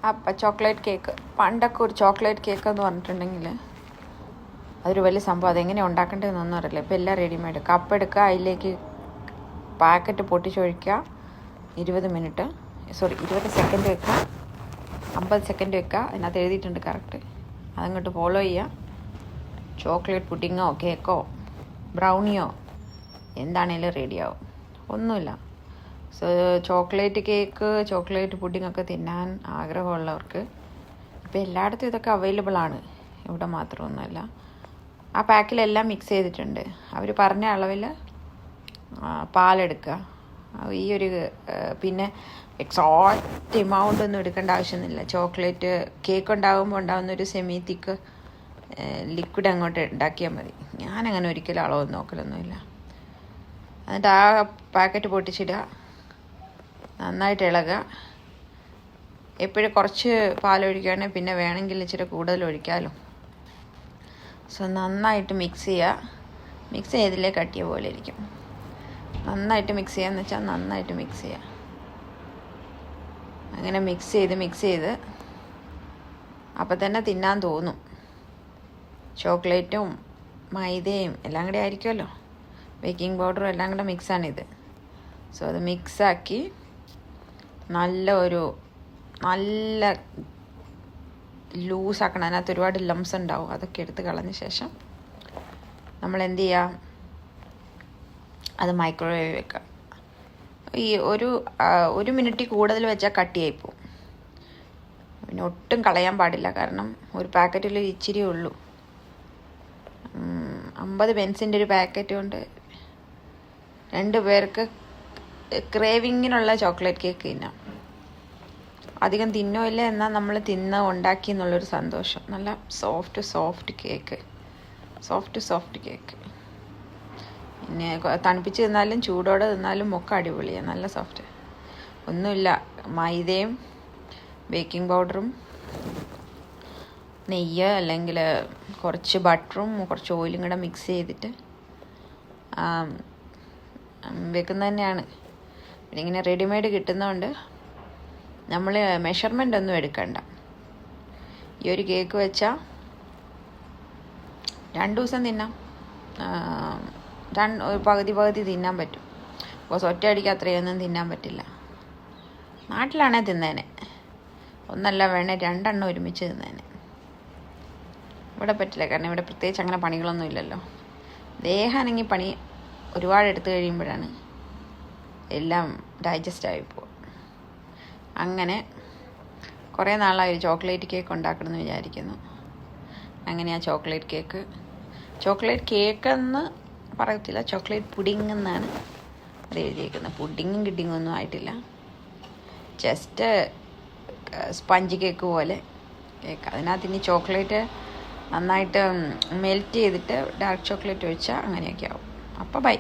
അപ്പം chocolate cake പണ്ടൊക്കെ ഒരു ചോക്ലേറ്റ് കേക്ക് എന്ന് പറഞ്ഞിട്ടുണ്ടെങ്കിൽ അതൊരു വലിയ സംഭവം. അതെങ്ങനെയാണ് ഉണ്ടാക്കേണ്ടതെന്നൊന്നും അറിയില്ല. ഇപ്പോൾ എല്ലാം റെഡിമെയ്ഡ്. കപ്പ് എടുക്കുക, അതിലേക്ക് പാക്കറ്റ് പൊട്ടിച്ചൊഴിക്കുക, 20 സെക്കൻഡ് വെക്കുക, 50 സെക്കൻഡ് വെക്കുക. അതിനകത്ത് എഴുതിയിട്ടുണ്ട് കറക്റ്റ്. അതങ്ങോട്ട് ഫോളോ ചെയ്യുക. ചോക്ലേറ്റ് പുഡിങ്ങോ കേക്കോ ബ്രൗണിയോ എന്താണേലും റെഡിയാവും. ഒന്നുമില്ല. ചോക്ലേറ്റ് കേക്ക്, ചോക്ലേറ്റ് പുഡിങ്ങൊക്കെ തിന്നാൻ ആഗ്രഹമുള്ളവർക്ക് ഇപ്പോൾ എല്ലായിടത്തും ഇതൊക്കെ അവൈലബിൾ ആണ്. ഇവിടെ മാത്രമൊന്നുമല്ല. ആ പാക്കിലെല്ലാം മിക്സ് ചെയ്തിട്ടുണ്ട്. അവർ പറഞ്ഞ അളവിൽ പാലെടുക്കുക. ഈ ഒരു പിന്നെ എക്സാക്റ്റ് എമൗണ്ട് ഒന്നും എടുക്കേണ്ട ആവശ്യമൊന്നുമില്ല. ചോക്ലേറ്റ് കേക്ക് ഉണ്ടാകുമ്പോൾ ഉണ്ടാകുന്നൊരു സെമി തിക്ക് ലിക്വിഡ് അങ്ങോട്ട് ഉണ്ടാക്കിയാൽ മതി. ഞാനങ്ങനെ ഒരിക്കലും അളവൊന്നും നോക്കലൊന്നുമില്ല. എന്നിട്ട് ആ പാക്കറ്റ് പൊട്ടിച്ചിടുക, നന്നായിട്ട് ഇളകുക. എപ്പോഴും കുറച്ച് പാലൊഴിക്കുകയാണെങ്കിൽ പിന്നെ വേണമെങ്കിൽ ഇച്ചിരി കൂടുതൽ ഒഴിക്കാമല്ലോ. നന്നായിട്ട് മിക്സ് ചെയ്യുക. മിക്സ് ചെയ്തില്ലേ കട്ടിയ പോലെ ഇരിക്കും. നന്നായിട്ട് മിക്സ് ചെയ്യാന്ന് വെച്ചാൽ നന്നായിട്ട് മിക്സ് ചെയ്യുക. അങ്ങനെ മിക്സ് ചെയ്ത് അപ്പം തന്നെ തിന്നാൻ തോന്നും. ചോക്ലേറ്റും മൈദയും എല്ലാം കൂടെ ആയിരിക്കുമല്ലോ, ബേക്കിംഗ് പൗഡറും എല്ലാം കൂടെ മിക്സാണിത്. അത് മിക്സാക്കി നല്ല ലൂസാക്കണം. അതിനകത്ത് ഒരുപാട് ലംസ് ഉണ്ടാവും. അതൊക്കെ എടുത്ത് കളഞ്ഞ ശേഷം നമ്മൾ എന്ത് ചെയ്യുക, അത് മൈക്രോവേവ് വെക്കുക. ഈ ഒരു മിനിറ്റ് കൂടുതൽ വെച്ചാൽ കട്ടിയായിപ്പോവും. പിന്നെ ഒട്ടും കളയാൻ പാടില്ല. കാരണം ഒരു പാക്കറ്റിൽ ഇച്ചിരി ഉള്ളൂ. 50 പെൻസിൻ്റെ ഒരു പാക്കറ്റ് കൊണ്ട് 2 പേർക്ക് ക്രേവിങ്ങിനുള്ള ചോക്ലേറ്റ് കേക്ക് തിന്നാം. അധികം തിന്നോ ഇല്ല, എന്നാൽ നമ്മൾ ഉണ്ടാക്കി എന്നുള്ളൊരു സന്തോഷം. നല്ല സോഫ്റ്റ് കേക്ക്. പിന്നെ തണുപ്പിച്ച് തിന്നാലും ചൂടോടെ തിന്നാലും ഒക്കെ അടിപൊളിയാണ്. നല്ല സോഫ്റ്റ്. ഒന്നുമില്ല, മൈദയും ബേക്കിംഗ് പൗഡറും നെയ്യ് അല്ലെങ്കിൽ കുറച്ച് ബട്ടറും കുറച്ച് ഓയിലും കൂടെ മിക്സ് ചെയ്തിട്ട് വെക്കുന്നത് തന്നെയാണ്. പിന്നെ ഇങ്ങനെ റെഡിമെയ്ഡ് കിട്ടുന്നതുകൊണ്ട് നമ്മൾ മെഷർമെൻ്റ് ഒന്നും എടുക്കണ്ട. ഈ ഒരു കേക്ക് വെച്ചാൽ 2 ദിവസം തിന്നാം. പകുതി തിന്നാൻ പറ്റും. ബിക്കോസ് ഒറ്റയടിക്ക് അത്രയൊന്നും തിന്നാൻ പറ്റില്ല. നാട്ടിലാണേ തിന്നേനെ, ഒന്നല്ല വേണേ 2 എണ്ണം ഒരുമിച്ച് തിന്നേനെ. ഇവിടെ പറ്റില്ല. കാരണം ഇവിടെ പ്രത്യേകിച്ച് അങ്ങനെ പണികളൊന്നും ഇല്ലല്ലോ. ദേഹാണെങ്കിൽ പണി ഒരുപാട് എടുത്തു കഴിയുമ്പോഴാണ് എല്ലാം ഡൈജസ്റ്റ് ആയിപ്പോവും. അങ്ങനെ കുറേ നാളായി ചോക്ലേറ്റ് കേക്ക് ഉണ്ടാക്കണമെന്ന് വിചാരിക്കുന്നു. അങ്ങനെയാ ചോക്ലേറ്റ് കേക്കെന്ന് പറയത്തില്ല, ചോക്ലേറ്റ് പുഡിംഗ് എന്നാണ് അത് എഴുതിയിരിക്കുന്നത്. പുഡിങ്ങും കിഡിങ്ങും ഒന്നും ആയിട്ടില്ല. ജസ്റ്റ് സ്പഞ്ച് കേക്ക് പോലെ കേക്ക്. അതിനകത്ത് ഇനി ചോക്ലേറ്റ് നന്നായിട്ട് മെൽറ്റ് ചെയ്തിട്ട് ഡാർക്ക് ചോക്ലേറ്റ് ഒഴിച്ചാൽ അങ്ങനെയൊക്കെ ആവും. അപ്പോൾ ബൈ.